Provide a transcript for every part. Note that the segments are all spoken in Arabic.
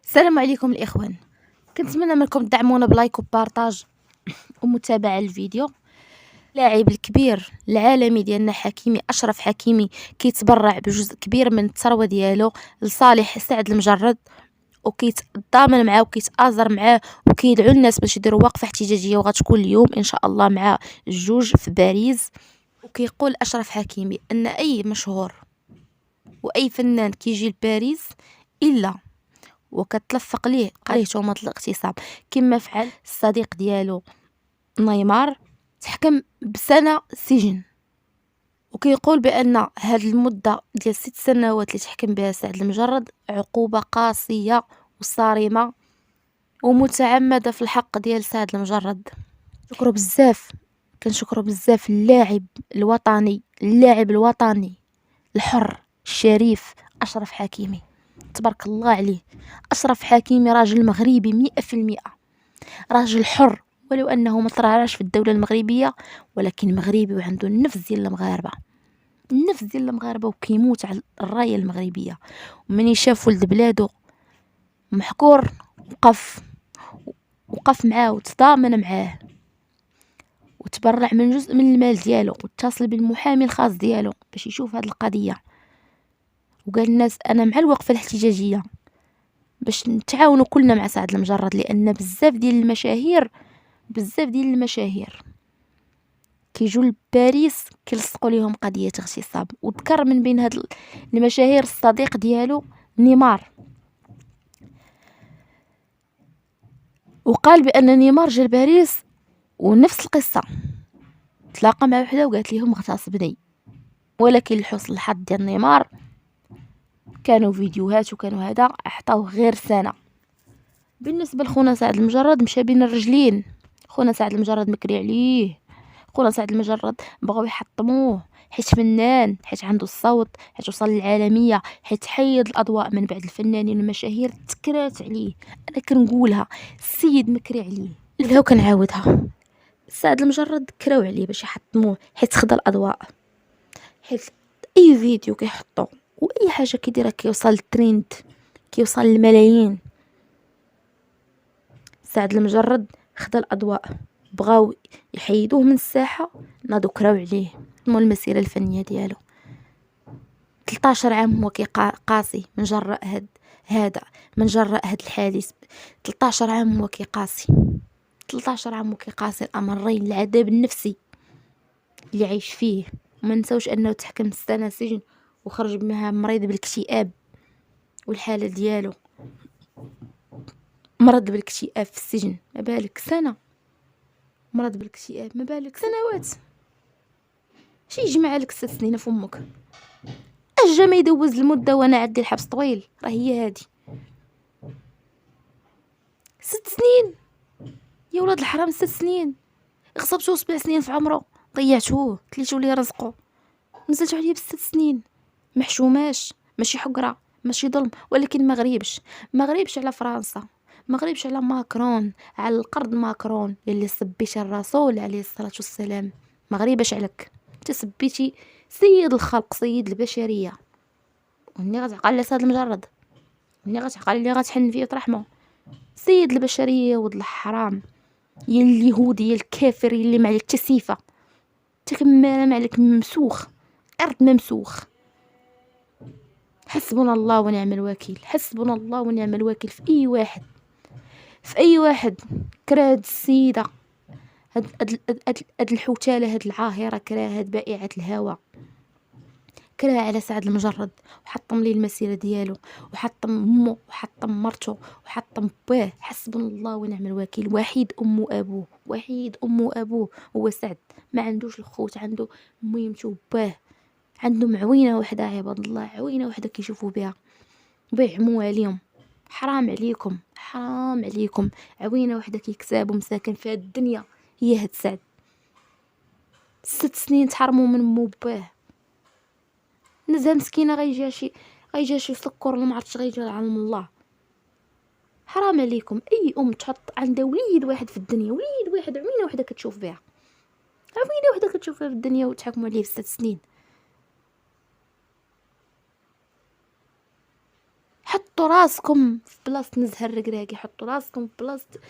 السلام عليكم الإخوان. كنتمنى منكم تدعمونا بلايك وبارطاج ومتابعة الفيديو. اللاعب الكبير العالمي ديالنا حكيمي أشرف حكيمي كيتبرع بجزء كبير من الثروة ديالو لصالح سعد المجرد، وكيتضامن معاه وكيتآزر معاه وكيدعو الناس باش يديروا وقفة احتجاجية وغتكون اليوم إن شاء الله مع الجوج في باريس. وكيقول أشرف حكيمي أن أي مشهور وأي فنان كيجي لباريس إلا وكتلفق ليه تهمة الاغتصاب كما فعل الصديق ديالو نيمار، تحكم بسنة سجن. وكيقول بأن هاد المدة ديال 6 سنوات اللي تحكم بها سعد المجرد عقوبة قاسية وصارمة ومتعمدة في الحق ديال سعد المجرد. شكرا بزاف، كنشكرو بزاف اللاعب الوطني الحر الشريف أشرف حكيمي، تبارك الله عليه. أشرف حكيمي راجل مغربي 100%، راجل حر ولو أنه ما ترعرعش في الدولة المغربية، ولكن مغربي وعنده النفس ديال المغاربة وكيموت على الراية المغربية. ومن شاف ولد بلادو محكور وقف معاه وتضامن معاه وتبرع من جزء من المال ديالو واتصل بالمحامي الخاص ديالو باش يشوف هاد القضية، وقال الناس أنا مع الوقفة الاحتجاجية باش نتعاونوا كلنا مع سعد المجرد، لان بزاف ديال المشاهير كيجوا لباريس كيلصقوا ليهم قضيه اغتصاب. وذكر من بين هاد المشاهير الصديق ديالو نيمار، وقال بان نيمار جا لباريس ونفس القصه تلاقى مع وحده وقالت لهم اغتصبني، ولكن لحسن الحظ ديال نيمار كانوا فيديوهات وكانوا هذا عطاوه غير سنه. بالنسبه لخونا سعد المجرد مشى بين الرجلين، خونا سعد المجرد مكري عليه، خونا سعد المجرد بغاو يحطموه حيت فنان، حيت عنده الصوت، حيت وصل للعالميه، حيت حيد الاضواء من بعد الفنانين والمشاهير تكرات عليه. انا كنقولها السيد مكري عليه، نقولها وكنعاودها، سعد المجرد كراو عليه باش يحطموه حيت خدا الاضواء، حيت اي فيديو كيحطو واي حاجه كيديرها كيوصل للتريند، كيوصل للملايين. سعد المجرد خدا الاضواء، بغاو يحيدوه من الساحه، ناضو كراو عليه مول المسيره الفنيه ديالو. 13 عام هو قاسي من جراء من جراء هاد الحادث. 13 عام هو كيقاسي، 13 عام هو كيقاسي الامرين، العذاب النفسي اللي عايش فيه. وما نساوش انه تحكم سنه سجن وخرج منها مريض بالاكتئاب، والحاله ديالو مرض بالاكتئاب في السجن، ما بالك سنه مرض بالاكتئاب، ما بالك سنوات. شي يجمع لك 6 سنين في امك، اجا ما يدوز المده وانا عندي الحبس طويل، راه هي هادي 6 سنين يا ولاد الحرام. 6 سنين غصبتو 7 سنين في عمره، ضيعتوه، كليتو ليه رزقو، نزلتو عليه ب6 سنين. محشوماش، ماشي حقره، ماشي ظلم، ولكن ما غريبش على فرنسا، ما غريبش على ماكرون، على القرض ماكرون اللي سبيت الرسول عليه الصلاه والسلام. ما غريبش عليك، انت سبيتي سيد الخلق، سيد البشريه، وني غتعقل على سعد المجرد، وني غتعقل اللي غتحن فيه وترحمه. سيد البشريه ولد الحرام، يا اليهودي يا الكافر اللي ما عليك تسيفه، تكمل ما عليك ممسوخ، ارض ممسوخ. حسبنا الله ونعم الوكيل، حسبنا الله ونعم الوكيل في اي واحد كره هاد السيده، هاد الحوتاله، هاد العاهره، كره هاد بائعه الهوى، كره على سعد المجرد، وحطم ليه المسيره ديالو، وحطم امه، وحطم مرته، وحطم باه. حسبنا الله ونعم الوكيل. وحيد امه وابوه هو سعد، ما عندوش الخوت، عنده ميمته باه، عنده معوينه وحده عباد الله، عوينه وحده كيشوفوا بها وبيعموا عليهم. حرام عليكم، حرام عليكم، عوينه وحده كيكسابوا مساكن في هاد الدنيا هي هاد سعد. 6 سنين تحرموا من مو باه، نزهه مسكينه غيجي شي سكر ولا ما عرفتش غيجي علم الله. حرام عليكم. اي تحط عندها وليد واحد في الدنيا، وليد واحد، عوينه وحده كتشوف بها، عوينه وحده كتشوفها في الدنيا، وتحكموا عليه ب6 سنين. حطوا راسكم في بلاصة نزهة الركراكي، حطوا راسكم في بلاصة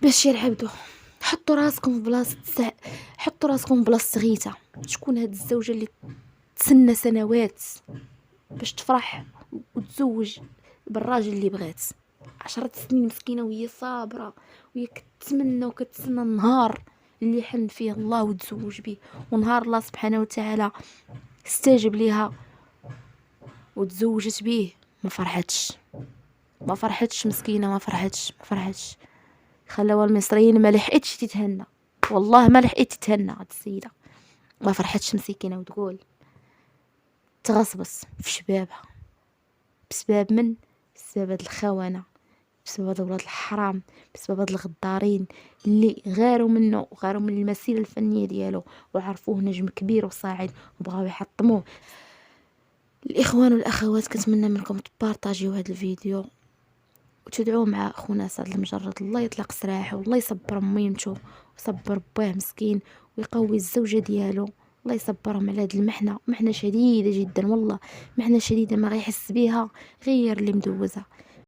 بشير عبده، حطوا راسكم في بلاصة حطوا راسكم في بلاصة غيتا. شكون هاد الزوجة اللي تسنى سنوات باش تفرح وتزوج بالراجل اللي بغات؟ 10 سنين مسكينة وهي صابرة، وهي كتمنى وكتسنى النهار اللي حن فيه الله وتزوج به، ونهار الله سبحانه وتعالى استجب ليها وتزوجت به. ما فرحتش مسكينة، ما فرحتش. خلاوها المصريين ما لحقتش تتهنى، والله ما لحقت تتهنى هاد السيدة، ما فرحتش مسكينة. وتقول تغصبص في شبابها بسبب من؟ بسبب هاد الخونة، بسبب هاد ولاد الحرام، بسبب هاد الغدارين اللي غاروا منه وغاروا من المسيرة الفنية ديالو وعرفوه نجم كبير وصاعد وبغاو يحطموه. الاخوان والاخوات كنتمنى منكم تبارطاجيو هذا الفيديو وتدعوه مع خونا سعد المجرد. الله يطلق سراحه والله يصبر ميمته ويصبر باه مسكين ويقوي الزوجة ديالو. الله يصبرهم على هذه محنة شديدة جدا، والله محنة شديدة ما غيحس بيها غير اللي مدوزة.